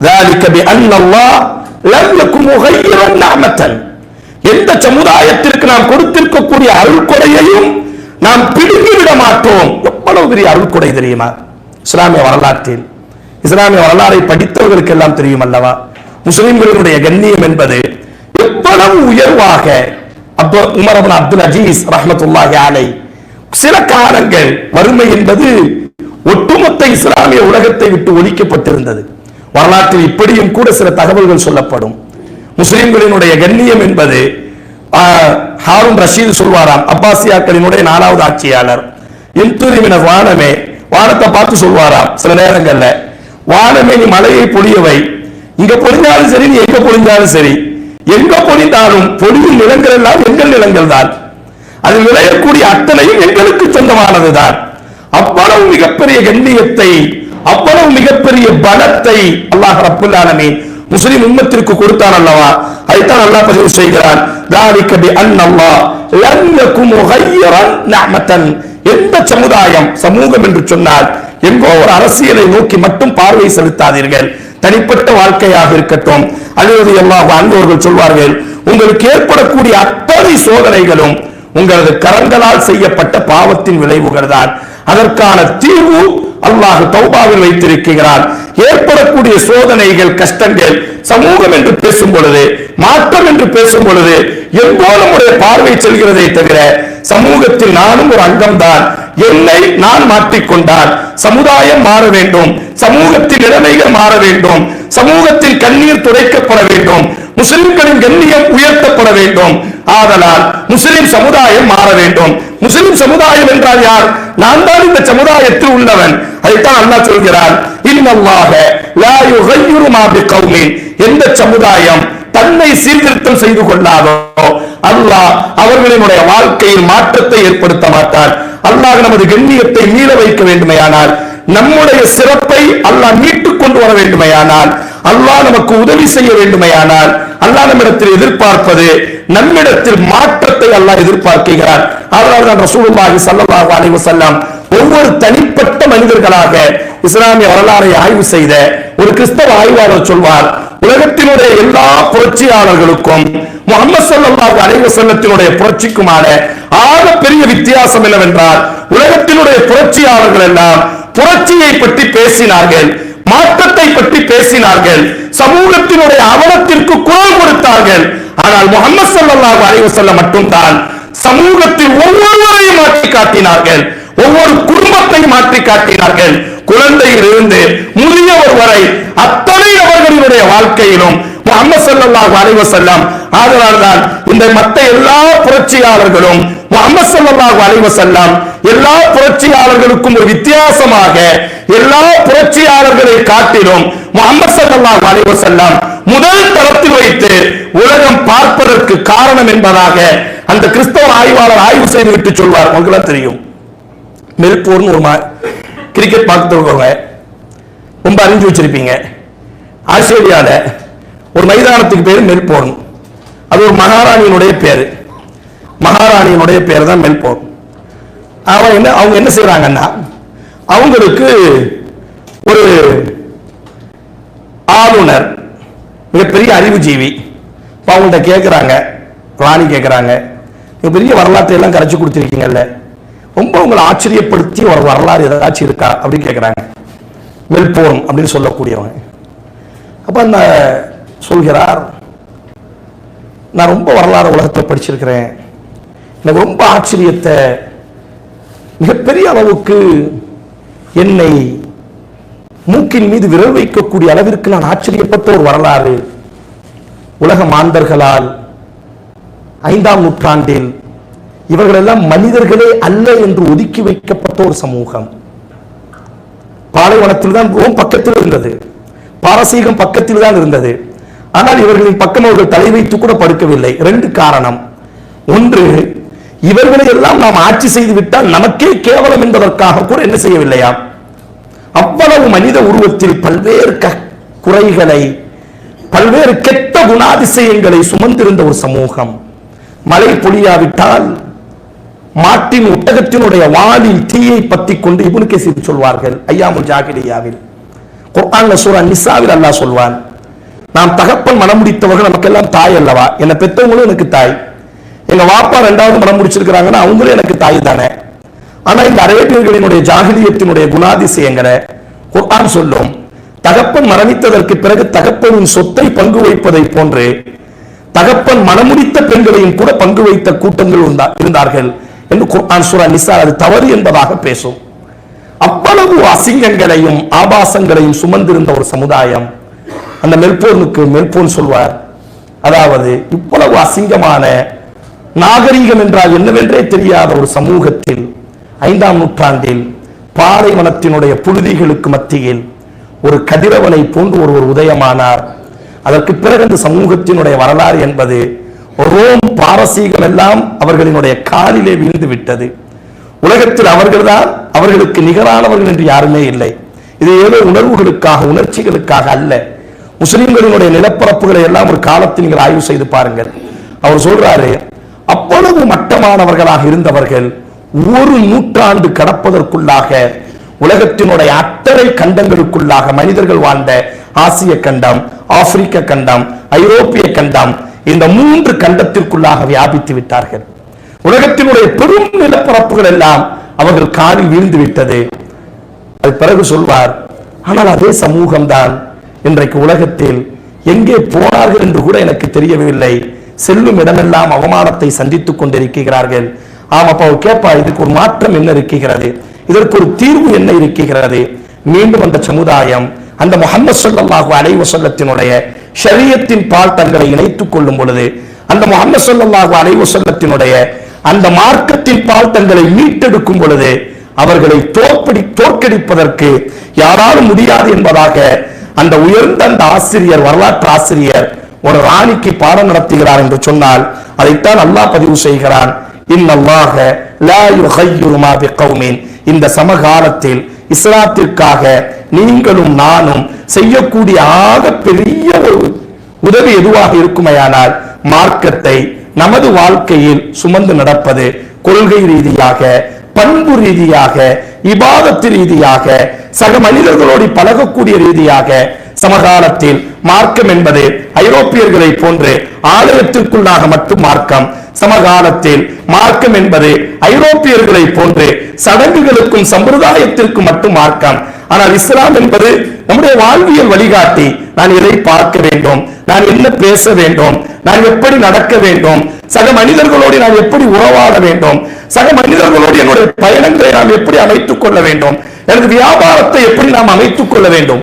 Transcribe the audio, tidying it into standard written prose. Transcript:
ذلك بأن الله لم يكن مغيرا نعمة. எந்த சமுதாயத்திற்கு நாம் கொடுத்திருக்கக்கூடிய அருள்கொடையையும் நாம் பிடுங்கிவிட மாட்டோம். எவ்வளவு பெரிய அருள்கொடை தெரியுமா? இஸ்லாமிய வரலாற்றில், இஸ்லாமிய வரலாறை படித்தவர்களுக்கு எல்லாம் தெரியும் அல்லவா, முஸ்லிம்களுடைய கண்ணியம் என்பது எவ்வளவு உயர்வாக. உமர் இப்னு அப்துல் அஜீஸ் ரஹ்மத்துல்லாஹி அலைஹி சில காலங்கள் வறுமை என்பது ஒட்டுமொத்த இஸ்லாமிய உலகத்தை விட்டு ஒழிக்கப்பட்டிருந்தது. வரலாற்றில் இப்படியும் கூட சில தகவல்கள் சொல்லப்படும். முஸ்லிம்களினுடைய கண்ணியம் என்பது ஹாரூன் ரஷீத் சொல்வாராம், அப்பாசியாக்களினுடைய 4வது ஆட்சியாளர், இன்துரிமின வானமே, வானத்தை பார்த்து சொல்வாராம் சில நேரங்கள்ல, வானமே நீ மழையை பொழியவை, இங்க பொழிஞ்சாலும் சரி, நீ எங்க பொழிஞ்சாலும் சரி, எங்க பொழிந்தாலும் பொழியும் நிலங்கள் எல்லாம் எங்கள் நிலங்கள் தான், அது விளையக்கூடிய அத்தனையும் எங்களுக்கு சொந்தமானதுதான். அவ்வளவு மிகப்பெரிய கண்ணியத்தை, அவ்வளவு மிகப்பெரிய பலத்தை அல்லாஹ் ரப்புல் ஆலமீன் முஸ்லிம் உம்மத்திற்கு கொடுத்தான் அல்லவா. அதைத்தான் அல்லாஹ் பதிவு செய்கிறான், ذلك بأن الله لم يكن مغيرا نعمة. எந்த சமுதாயம், சமூகம் என்று சொன்னால் எங்கோ ஒரு அரசியலை நோக்கி மட்டும் பார்வை செலுத்தாதீர்கள். தனிப்பட்ட வாழ்க்கையாக இருக்கட்டும், அல்லது அல்லாஹ் அன்பர்கள் சொல்வார்கள், உங்களுக்கு ஏற்படக்கூடிய அத்தனை சோதனைகளும் உங்களது கரங்களால் செய்யப்பட்ட பாவத்தின் விளைவுகள் தான். அதற்கான தீர்வு அல்லாஹ் தௌபாவில் வைத்திருக்கிறான். ஏற்படக்கூடிய சோதனைகள், கஷ்டங்கள், சமூகம் என்று பேசும் பொழுது, மாற்றம் என்று பேசும் பொழுது எங்கோ நம்முடைய பார்வை செல்கிறதை தவிர, சமூகத்தில் நானும் ஒரு அங்கம்தான், என்னை நான் மாற்றிக்கொண்டால் சமுதாயம் மாற வேண்டும், சமூகத்தின் நிலைமைகள் மாற வேண்டும், சமூகத்தில் கண்ணீர் துடைக்கப்பட வேண்டும், முஸ்லிம்களின் கண்ணியம் உயர்த்தப்பட வேண்டும். ஆதலால் முஸ்லிம் சமுதாயம் மாற வேண்டும். முஸ்லிம் சமுதாயம் என்றால் யார்? நான் தான் இந்த சமுதாயத்தில் உள்ளவன். அதைத்தான் அல்லாஹ் சொல்கிறான், இன்னல்லாஹ லா யுகையிரு மா பிகௌமின். எந்த சமுதாயம் தன்னை சீர்திருத்தம் செய்து கொள்ளாதோ அல்லாஹ் அவர்களினுடைய வாழ்க்கையில் மாற்றத்தை ஏற்படுத்த மாட்டார். அல்லாஹ் நமது கண்ணியத்தை மீள வைக்க வேண்டுமையானால், நம்முடைய சிறப்பை அல்லாஹ் மீட்டுக் கொண்டு வர வேண்டுமையானால், அல்லாஹ் நமக்கு உதவி செய்ய வேண்டுமையானால், அல்லாஹ் நம்மிடத்தில் எதிர்பார்ப்பது நம்மிடத்தில் மாற்றத்தை அல்லாஹ் எதிர்பார்க்கிறார். அதனால்தான் ரசூலுல்லாஹி ஸல்லல்லாஹு அலைஹி வஸல்லம் ஒவ்வொரு தனிப்பட்ட மனிதர்களாக இஸ்லாமிய வரலாறை ஆய்வு செய்த ஒரு கிறிஸ்தவ ஆய்வாளர் சொல்வார், உலகத்தினுடைய எல்லா புரட்சியாளர்களுக்கும் முஹம்மது ஸல்லல்லாஹு அலைஹி வஸல்லத்தினுடைய புரட்சிக்குமான ஆக பெரிய வித்தியாசம் என்னவென்றால், உலகத்தினுடைய புரட்சியாளர்கள் எல்லாம் புரட்சியை பற்றி பேசினார்கள், மாற்றத்தை பற்றி பேசினார்கள், சமூகத்தினுடைய அவலத்திற்கு குரல் கொடுத்தார்கள். ஆனால் முஹம்மது ஸல்லல்லாஹு அலைஹி வஸல்லம் மட்டும்தான் சமூகத்தில் ஒவ்வொருவரையும் மாற்றி காட்டினார்கள், ஒவ்வொரு குடும்பத்தை மாற்றி காட்டினார்கள். குழந்தையிலிருந்து முதியவர் வரை அத்தனை அவர்களினுடைய வாழ்க்கையிலும் முஹம்மது ஸல்லல்லாஹு அலைஹி வஸல்லம். ஆதலால்தான் இந்த மற்ற எல்லா புரட்சியாளர்களும் முஹம்மது ஸல்லல்லாஹு அலைஹி வஸல்லம் எல்லா புரட்சியாளர்களுக்கும் ஒரு வித்தியாசமாக, எல்லா புரட்சியாளர்களை காட்டிலும் முஹம்மது ஸல்லல்லாஹு அலைஹி வஸல்லம் முதல் தரத்தில் வைத்து உலகம் பார்ப்பதற்கு காரணம் என்பதாக அந்த கிறிஸ்தவ ஆய்வாளர் ஆய்வு செய்துவிட்டு சொல்வார். உங்களுக்கு தெரியும், மெல்போர்ன் ஒரு கிரிக்கெட் பார்த்துருக்கவங்க ரொம்ப அறிஞ்சு வச்சிருப்பீங்க. ஆஸ்திரேலியால ஒரு மைதானத்துக்கு பேரு மெல்போர்ன். அது ஒரு மகாராணியினுடைய பேரு, மகாராணியினுடைய பேர் தான் மெல்போர்ன். அவங்க என்ன செய்யறாங்கன்னா, அவங்களுக்கு ஒரு ஆளுநர், மிகப்பெரிய அறிவுஜீவி, அவங்கள்ட்ட கேட்கிறாங்க, ராணி கேட்கிறாங்க, பெரிய வரலாற்றை எல்லாம் கரைச்சு கொடுத்திருக்கீங்கல்ல, ரொம்ப உங்களை ஆச்சரியப்படுத்தி ஒரு வரலாறு ஏதாச்சும் இருக்கா அப்படின்னு கேட்கிறாங்க. மெல்போர்ன் அப்படின்னு சொல்லக்கூடியவங்க. அப்ப அந்த சொல்கிறார், நான் ரொம்ப வரலாறு உலகத்தை படிச்சிருக்கிறேன், எனக்கு ரொம்ப ஆச்சரியத்தை, மிகப்பெரிய அளவுக்கு என்னை மூக்கின் மீது விரல் வைக்கக்கூடிய அளவிற்கு நான் ஆச்சரியப்பட்ட ஒரு வரலாறு. உலக மாந்தர்களால் 5ஆம் நூற்றாண்டில் இவர்கள் எல்லாம் மனிதர்களே அல்ல என்று ஒதுக்கி வைக்கப்பட்ட ஒரு சமூகம். பாலைவனத்தில் தான் ரோம் பக்கத்தில் இருந்தது, பாரசீகம் பக்கத்தில் தான் இருந்தது. ஆனால் இவர்களின் பக்கம் அவர்கள் தலை வைத்து கூட படுக்கவில்லை. 2 காரணம். ஒன்று, இவர்களை எல்லாம் நாம் ஆட்சி செய்து விட்டால் நமக்கே கேவலம் என்பதற்காக கூட என்ன செய்யவில்லையா, அவ்வளவு மனித உருவத்தில் பல்வேறு குறைகளை, பல்வேறு கெட்ட குணாதிசயங்களை சுமந்திருந்த ஒரு சமூகம். மழை பொழியாவிட்டால் மாட்டின் ஒட்டகத்தினுடைய வாலில் தீயை பற்றி கொண்டு இப்னு கஸீர் சொல்வார்கள் ஐயாமுல் ஜாஹிலிய்யாவில், குர்ஆன்ல சூரா நிசாவில் அல்லாஹ் சொல்வான், நாம் தகப்பன் மனம் முடித்தவர்கள் நமக்கெல்லாம் தாய் அல்லவா, என்னை பெற்றவங்களும் எனக்கு தாய், எங்க வாப்பா 2வது மனம் முடிச்சிருக்கிறாங்கன்னா அவங்களும் எனக்கு தாய் தானே. ஆனா இந்த அரேபியர்களினுடைய ஜாகிலியத்தினுடைய குணாதிசயங்களை குர்ஆன் சொல்லும், தகப்பன் மரணித்ததற்கு பிறகு தகப்பனின் சொத்தை பங்கு வைப்பதை போன்று தகப்பன் மனமுடித்த பெண்களையும் கூட பங்கு வைத்த கூட்டங்கள் இருந்தார்கள் என்று குர்ஆன் சூரா நிசா அது தவறு என்பதாக பேசும். அவ்வளவு அசிங்கங்களையும் ஆபாசங்களையும் சுமந்திருந்த ஒரு சமுதாயம். அந்த மெல்போர்ன் சொல்வார், அதாவது இவ்வளவு அசிங்கமான நாகரீகம் என்றால் என்னவென்றே தெரியாத ஒரு சமூகத்தில் 5ஆம் நூற்றாண்டில் பாலைவனத்தினுடைய புழுதிகளுக்கு மத்தியில் ஒரு கதிரவனை போன்று ஒருவர் உதயமானார். அதற்கு பிறகு அந்த சமூகத்தினுடைய வரலாறு என்பது ரோம் பாரசீகம் எல்லாம் அவர்களினுடைய காலிலே விழுந்து விட்டது. உலகத்தில் அவர்கள்தான் அவர்களுக்கு நிகரானவர்கள் என்று யாருமே இல்லை. இது ஏதோ உணர்வுகளுக்காக உணர்ச்சிகளுக்காக அல்ல. முஸ்லிம்களினுடைய நிலப்பரப்புகளை எல்லாம் ஒரு காலத்தில் நீங்கள் ஆய்வு செய்து பாருங்கள். அவர் சொல்றாரு, அவ்வளவு மட்டமானவர்களாக இருந்தவர்கள் ஒரு நூற்றாண்டு கடப்பதற்குள்ளாக உலகத்தினுடைய அத்தனை கண்டங்களுக்குள்ளாக மனிதர்கள் வாழ்ந்த ஆசிய கண்டம், ஆப்பிரிக்க கண்டம், ஐரோப்பிய கண்டம், இந்த 3 கண்டத்திற்குள்ளாக வியாபித்து விட்டார்கள். உலகத்தினுடைய பெரும் நிலப்பரப்புகள் எல்லாம் அவர்கள் காலில் வீழ்ந்து விட்டது. அது பிறகு சொல்வார், ஆனால் அதே சமூகம்தான் இன்றைக்கு உலகத்தில் எங்கே போனார்கள் என்று கூட எனக்கு தெரியவில்லை, செல்லும் இடமெல்லாம் அவமானத்தை சந்தித்துக் கொண்டிருக்கிறார்கள். ஆமாப்பா கேட்பா, இதுக்கு ஒரு மாற்றம் என்ன இருக்கிறது, இதற்கு ஒரு தீர்வு என்ன இருக்கிறது? மீண்டும் அந்த சமுதாயம் அந்த முஹம்மது ஸல்லல்லாஹு அலைஹி வஸல்லத்தினுடைய ஷரியத்தின் பால் தங்களை இணைத்துக் கொள்ளும் பொழுது, அந்த முஹம்மது ஸல்லல்லாஹு அலைஹி வஸல்லத்தினுடைய அந்த மார்க்கத்தின் பால் தங்களை மீட்டெடுக்கும் பொழுது அவர்களை தோற்கடிப்பதற்கு யாராலும் முடியாது என்பதாக அந்த உயர்ந்த அந்த ஆசிரியர், வரலாற்று ஆசிரியர் ஒரு ராணிக்கு பாடம் நடத்துகிறார் என்று சொன்னால் அதைத்தான் அல்லாஹ் பதிவு செய்கிறான். இன்னல்லாஹ லா யுகையிரு மா பிகௌமின், இந்த சமகாலத்தில் இஸ்லாத்திற்காக நீங்களும் நானும் செய்யக்கூடிய ஆக பெரிய ஒரு உதவி எதுவாக இருக்குமையானால் மார்க்கத்தை நமது வாழ்க்கையில் சுமந்து நடப்பது, கொள்கை ரீதியாக, பண்பு ரீதியாக, இபாதத்து ரீதியாக, சக மனிதர்களோடு பழகக்கூடிய ரீதியாக. சமகாலத்தில் மார்க்கம் என்பது ஐரோப்பியர்களை போன்று ஆலயத்திற்குள்ளாக மட்டும் மார்க்கம். சமகாலத்தில் மார்க்கம் என்பது ஐரோப்பியர்களை போன்று சடங்குகளுக்கும் சம்பிரதாயத்திற்கும் மட்டும் மார்க்கம். ஆனால் இஸ்லாம் என்பது நம்முடைய வாழ்வியல் வழிகாட்டி. நான் எதை பார்க்க வேண்டும், நான் என்ன பேச வேண்டும், நான் எப்படி நடக்க வேண்டும், சக மனிதர்களோடு நான் எப்படி உறவாட வேண்டும், சக மனிதர்களோடு என்னுடைய பயணங்களை நாம் எப்படி அமைத்துக் கொள்ள வேண்டும், எனது வியாபாரத்தை எப்படி நாம் அமைத்துக் கொள்ள வேண்டும்.